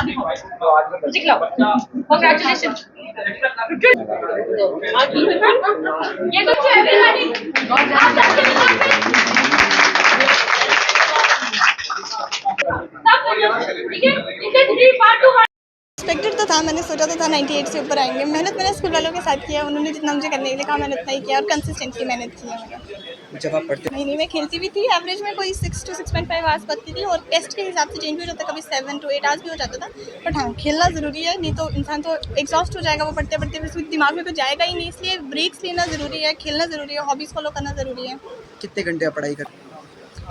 अभी मुझे खिलाओ। Congratulations. ये तो everybody. आप सबके दिमाग में ठीक है? इसे 3 part 2 एक्सपेक्टेड तो था, मैंने सोचा तो था 98 से ऊपर आएंगे। मेहनत मैंने स्कूल वालों के साथ किया, उन्होंने जितना मुझे करने के लिए कहा मैंने उतना ही किया और कंसिस्टेंटली मेहनत की है मैंने। जब आप पढ़ते नहीं मैं खेलती भी थी, एवरेज में कोई 6 to 6.5 आवर्स पढ़ती थी और टेस्ट के हिसाब से चेंज भी हो जाता, कभी 7 to 8 आवर्स भी हो जाता था। बट हाँ, खेलना ज़रूरी है, नहीं तो इंसान तो एग्जॉस्ट हो जाएगा वो पढ़ते पढ़ते, फिर दिमाग में तो जाएगा ही नहीं। इसलिए ब्रेक्स लेना ज़रूरी है, खेलना ज़रूरी है, हॉबीज़ फॉलो करना ज़रूरी है। कितने घंटे आप पढ़ाई करते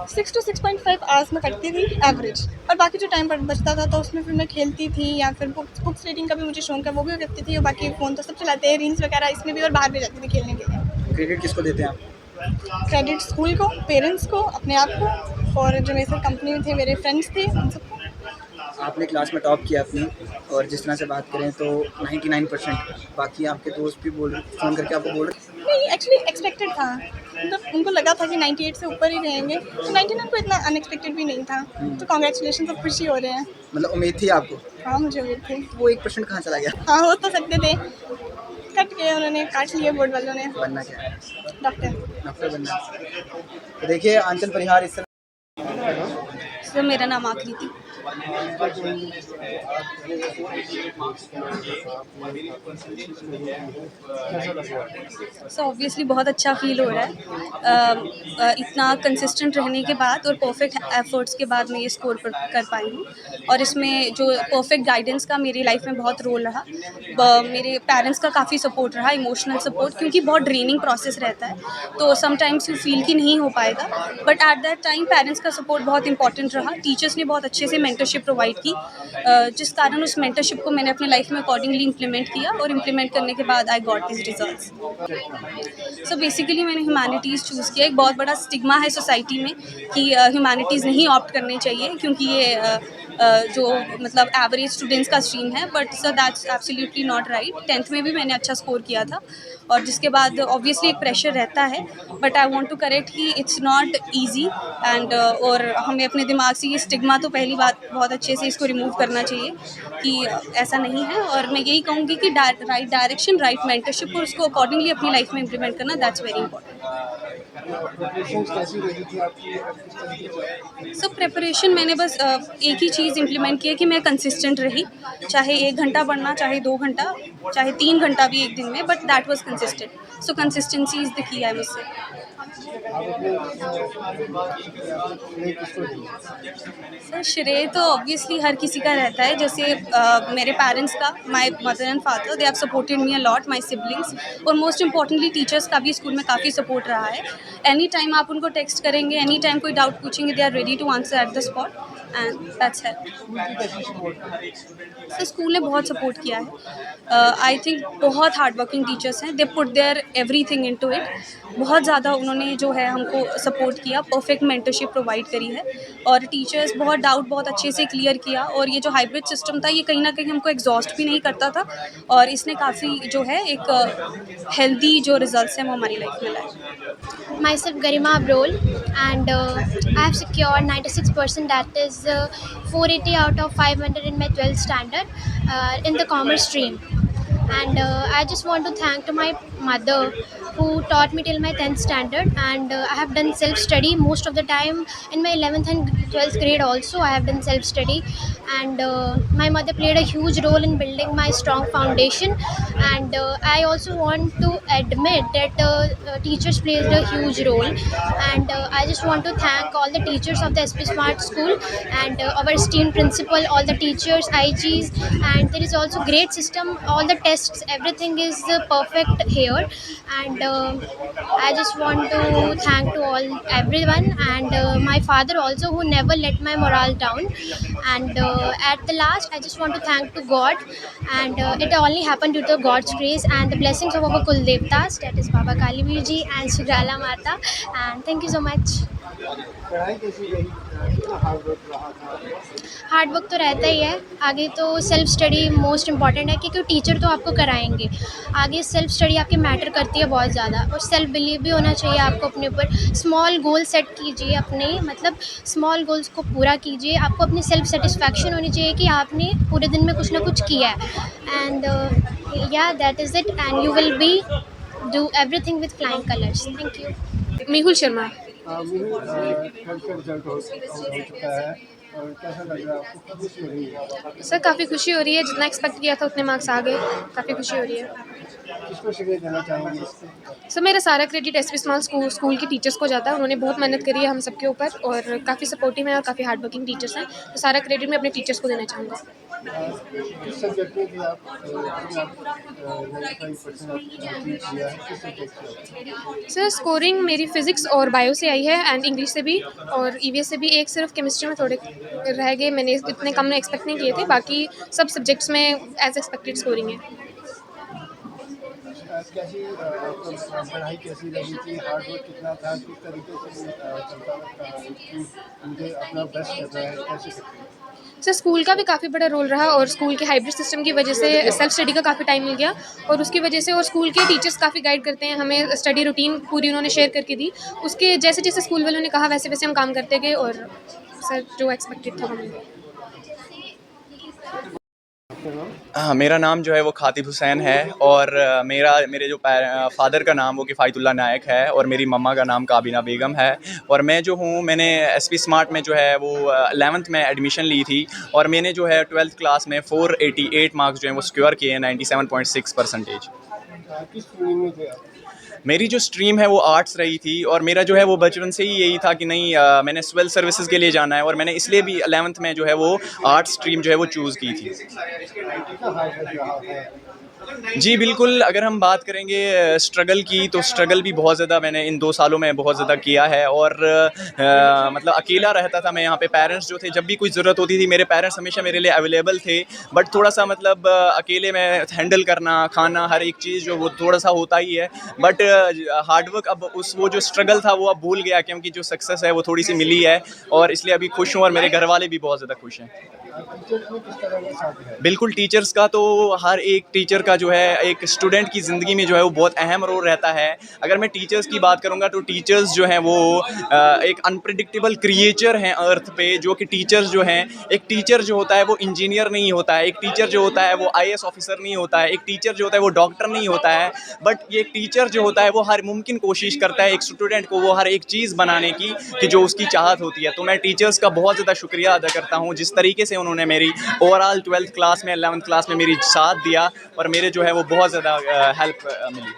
6 to 6.5 आवर्स में करती थी एवरेज, और बाकी जो टाइम बचता था तो उसमें फिर मैं खेलती थी या फिर बुक्स रीडिंग का भी मुझे शौक है, वो भी करती थी। और बाकी फ़ोन तो सब चलाते हैं, रील्स वगैरह इसमें भी, और बाहर भी जाती थी खेलने के लिए। क्रेडिट किसको देते हैं आप? क्रेडिट स्कूल को, पेरेंट्स को, अपने आप को, और जो मेरे साथ कंपनी में थे मेरे फ्रेंड्स थे उन सबको। आपने क्लास में टॉप किया अपनी, और जिस तरह से बात करें तो 99%, बाकी आपके दोस्त भी फ़ोन करके आपको बोल रहे नहीं, एक्चुअली एक्सपेक्टेड था, मतलब उनको लगा था कि 98 से ऊपर ही रहेंगे, तो 99 को इतना अनएक्सपेक्टेड भी नहीं था। तो कॉन्ग्रेचुलेशन, सब खुशी हो रहे हैं। मतलब उम्मीद थी आपको? हाँ, मुझे उम्मीद थी। वो 1% कहाँ चला गया? हाँ, हो तो सकते थे, कट गए, उन्होंने काट लिए बोर्ड वालों ने। बनना क्या है? डॉक्टर बनना। तो देखिए आंचल परिहार इस सर मेरा नाम आकृति। सो ऑब्वियसली बहुत अच्छा फील हो रहा है, इतना कंसिस्टेंट रहने के बाद और परफेक्ट एफर्ट्स के बाद मैं ये स्कोर कर पाई हूँ। और इसमें जो परफेक्ट गाइडेंस का मेरी लाइफ में बहुत रोल रहा, मेरे पेरेंट्स का काफ़ी सपोर्ट रहा, इमोशनल सपोर्ट, क्योंकि बहुत ड्रेनिंग प्रोसेस रहता है तो समटाइम्स यू फील कि नहीं हो पाएगा, but at that time parents का सपोर्ट बहुत इंपॉर्टेंट रहा। टीचर्स ने बहुत अच्छे से मेंटरशिप प्रोवाइड की, जिस कारण उस मेंटरशिप को मैंने अपने लाइफ में अकॉर्डिंगली इम्प्लीमेंट किया, और इम्प्लीमेंट करने के बाद I got this results. So basically मैंने ह्यूमैनिटीज़ चूज़ किया। एक बहुत बड़ा स्टिग्मा है सोसाइटी में कि ह्यूमैनिटीज़ नहीं ऑप्ट करने चाहिए क्योंकि ये जो मतलब एवरेज स्टूडेंट्स का स्ट्रीम है, but sir that's absolutely not right. 10th में भी मैंने अच्छा स्कोर किया था, और जिसके बाद ऑब्वियसली एक प्रेशर रहता है, but I want to correct कि इट्स नॉट इजी एंड और हमें अपने दिमाग से ये स्टिग्मा तो पहली बात बहुत अच्छे से इसको रिमूव करना चाहिए कि ऐसा नहीं है। और मैं यही कहूँगी कि राइट डायरेक्शन, राइट मेंटरशिप, और उसको अकॉर्डिंगली अपनी लाइफ में इम्प्लीमेंट करना, that's very important. So preparation मैंने बस एक ही चीज़ इम्प्लीमेंट की है कि मैं कंसिस्टेंट रही, चाहे 1 घंटा पढ़ना, चाहे 2 घंटा, चाहे 3 घंटा भी एक दिन में, but that was consistent. So consistency is the key I must say. Sir श्रेय तो ऑब्वियसली हर किसी का रहता है, जैसे मेरे पेरेंट्स का, my mother and father, they have supported me a lot, my siblings, और मोस्ट इंपॉर्टेंटली टीचर्स का भी स्कूल में काफ़ी सपोर्ट रहा है। एनी टाइम आप उनको टेक्स्ट करेंगे, एनी टाइम कोई डाउट पूछेंगे, they are ready to answer at the spot, and that's help. Sir school ने बहुत सपोर्ट किया है। आई थिंक बहुत हार्ड वर्किंग टीचर्स हैं, they put their everything into it. बहुत ज़्यादा उन्होंने जो है हमको सपोर्ट किया, परफेक्ट मेंटरशिप प्रोवाइड करी है, और टीचर्स बहुत डाउट बहुत अच्छे से क्लियर किया। और ये जो हाइब्रिड सिस्टम था, ये कहीं ना कहीं हमको एग्जॉस्ट भी नहीं करता था, और इसने काफ़ी जो है एक हेल्दी जो रिजल्ट्स हैं वो हमारी लाइफ में लाए। Myself Garima Abrol, and I have secured 96%, that is 480 out of 500 in my 12th standard in the commerce stream. And I just want to thank to my mother who taught me till my 10th standard, and I have done self study most of the time. In my 11th and 12th grade also I have done self study, and my mother played a huge role in building my strong foundation. And I also want to admit that teachers played a huge role, and I just want to thank all the teachers of the SP Smart School, and our esteemed principal, all the teachers, IGs, and there is also great system, all the tests, everything is perfect here. And I just want to thank to all everyone, and my father also, who never let my morale down. And at the last I just want to thank to God, and it only happened due to God's grace and the blessings of our Kul Devtas, that is Baba Kaliveer ji and Sugrala Mata. And thank you so much. Hard work तो रहता ही है। आगे तो self study most important है, क्योंकि teacher तो आपको कराएंगे। आगे सेल्फ स्टडी आपकी मैटर करती है बहुत ज़्यादा, और सेल्फ बिलीव भी होना चाहिए आपको अपने ऊपर। स्मॉल गोल सेट कीजिए अपने, मतलब स्मॉल गोल्स को पूरा कीजिए। आपको अपनी सेल्फ सेटिस्फैक्शन होनी चाहिए कि आपने पूरे दिन में कुछ ना कुछ किया है। एंड या that is it, and you will be do everything with flying colours. Thank you. Mehul Sharma. Twelfth का रिजल्ट हो चुका है और कैसा लग रहा है आपको, कब खुशी हो रही है? सर काफ़ी खुशी हो रही है, जितना एक्सपेक्ट किया था उतने मार्क्स आ गए, काफ़ी खुशी हो रही है। किसको शुक्रिया देना चाहेंगे इसके? सर मेरा सारा क्रेडिट एसपी स्मॉल स्कूल के टीचर्स को जाता है। उन्होंने बहुत मेहनत करी है हम सबके ऊपर, और काफ़ी सपोर्टिव हैं और काफ़ी हार्ड वर्किंग टीचर्स हैं, तो सारा क्रेडिट मैं अपने टीचर्स को देना चाहूँगा। किस सब्जेक्ट में भी आप 95% अचीव किया है, किस सब्जेक्ट से? सर स्कोरिंग मेरी फिज़िक्स और बायो से आई है, एंड इंग्लिश से भी और ईवीएस से भी। एक सिर्फ केमिस्ट्री में थोड़े रह गए, मैंने इतने कम एक्सपेक्ट नहीं किए थे, बाकी सब सब्जेक्ट्स में एज एक्सपेक्टेड स्कोरिंग है। कैसी आपको पढ़ाई कैसी लगी थी, हार्ड वर्क कितना था, किस तरीके से चलता कि मुझे अपना बेस्ट करना है, कैसे करते हैं? सर स्कूल का भी काफ़ी बड़ा रोल रहा, और स्कूल के हाइब्रिड सिस्टम की वजह से सेल्फ स्टडी का काफ़ी टाइम मिल गया, और उसकी वजह से, और स्कूल के टीचर्स काफ़ी गाइड करते हैं हमें, स्टडी रूटीन पूरी उन्होंने शेयर करके दी। उसके जैसे जैसे स्कूल वालों ने कहा वैसे वैसे हम काम करते गए, और सर जो एक्सपेक्टेड था वो मिल गया। हाँ, मेरा नाम जो है वो खातिब हुसैन है, और मेरे जो फादर का नाम वो किफ़ायतुल्लाह नायक है, और मेरी मम्मा का नाम काबिना बेगम है। और मैं जो हूँ, मैंने एसपी स्मार्ट में जो है वो 11th में एडमिशन ली थी, और मैंने जो है 12th क्लास में 488 मार्क्स जो हैं वो सिक्योर किए हैं, 97.6%। किस स्ट्रीम में थे आप? मेरी जो स्ट्रीम है वो आर्ट्स रही थी, और मेरा जो है वो बचपन से ही यही था कि नहीं मैंने सिविल सर्विसेज के लिए जाना है, और मैंने इसलिए भी 11th में जो है वो आर्ट्स स्ट्रीम जो है वो चूज़ की थी। कितना हार्ड वर्क रहा है? जी बिल्कुल, अगर हम बात करेंगे स्ट्रगल की, तो स्ट्रगल भी बहुत ज़्यादा मैंने इन 2 सालों में बहुत ज़्यादा किया है, और मतलब अकेला रहता था मैं यहाँ पे। पेरेंट्स जो थे, जब भी कोई ज़रूरत होती थी, मेरे पेरेंट्स हमेशा मेरे लिए अवेलेबल थे, बट थोड़ा सा मतलब अकेले में हैंडल करना, खाना, हर एक चीज़ जो वो थोड़ा सा होता ही है। बट हार्डवर्क अब वो जो स्ट्रगल था वो अब भूल गया, क्योंकि जो सक्सेस है वो थोड़ी सी मिली है, और इसलिए अभी खुश हूँ, और मेरे घर वाले भी बहुत ज़्यादा खुश हैं। टीचर्स में किस तरह का साथ है? बिल्कुल, टीचर्स का तो हर एक टीचर का जो है एक स्टूडेंट की ज़िंदगी में जो है वो बहुत अहम रोल रहता है। अगर मैं टीचर्स की बात करूँगा, तो टीचर्स जो हैं वो एक अनप्रेडिक्टेबल क्रिएचर हैं अर्थ पे, जो कि टीचर्स जो हैं, एक टीचर जो होता है वो इंजीनियर नहीं होता है, एक टीचर जो होता है वो IAS ऑफिसर नहीं होता है, एक टीचर जो होता है वो डॉक्टर नहीं होता है, बट ये टीचर जो होता है वो हर मुमकिन कोशिश करता है एक स्टूडेंट को वो हर एक चीज़ बनाने की कि जो उसकी चाहत होती है। तो मैं टीचर्स का बहुत ज़्यादा शुक्रिया अदा करता हूँ, जिस तरीके से उन्होंने मेरी ओवरऑल 12th क्लास में, 11th क्लास में मेरी साथ दिया, और मेरे जो है वो बहुत ज़्यादा हेल्प मिली।